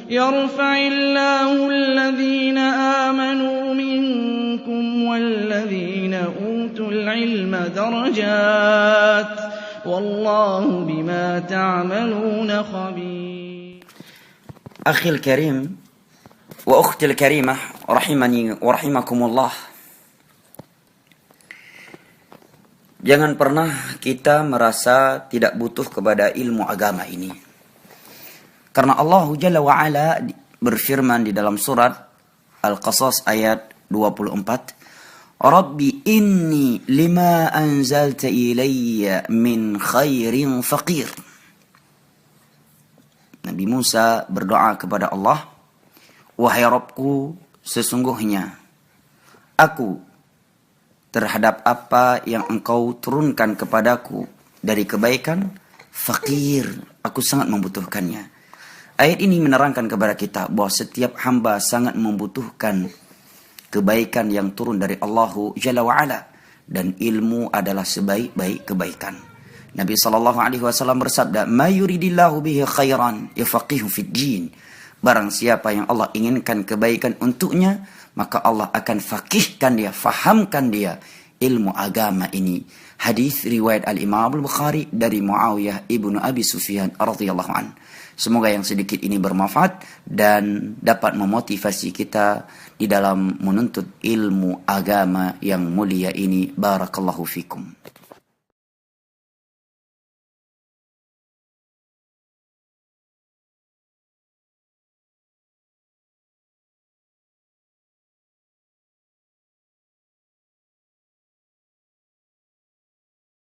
يرفع الله الذين آمنوا منكم والذين أوتوا العلم درجات والله بما تعملون خبير. أخي الكريم وأختي الكريمة رحمني ورحمكم الله. Jangan pernah kita merasa tidak butuh kepada ilmu agama ini. Karena Allah Jalla wa'ala berfirman di dalam surat Al-Qasas ayat 24. Rabbi inni lima anzalta ilayya min khairin faqir. Nabi Musa berdoa kepada Allah, wahai Rabbku, sesungguhnya aku terhadap apa yang engkau turunkan kepadaku dari kebaikan, fakir, aku sangat membutuhkannya. Ayat ini menerangkan kepada kita bahwa setiap hamba sangat membutuhkan kebaikan yang turun dari Allah Jalla wa'ala. Dan ilmu adalah sebaik-baik kebaikan. Nabi SAW bersabda, Ma yuridillahu bihi khairan yafaqihu fid din. Barang siapa yang Allah inginkan kebaikan untuknya, maka Allah akan fakihkan dia, fahamkan dia ilmu agama ini. Hadis riwayat Al-Imam Al-Bukhari dari Muawiyah ibnu Abi Sufyan radhiyallahu an. Semoga yang sedikit ini bermanfaat dan dapat memotivasi kita di dalam menuntut ilmu agama yang mulia ini. Barakallahu fikum.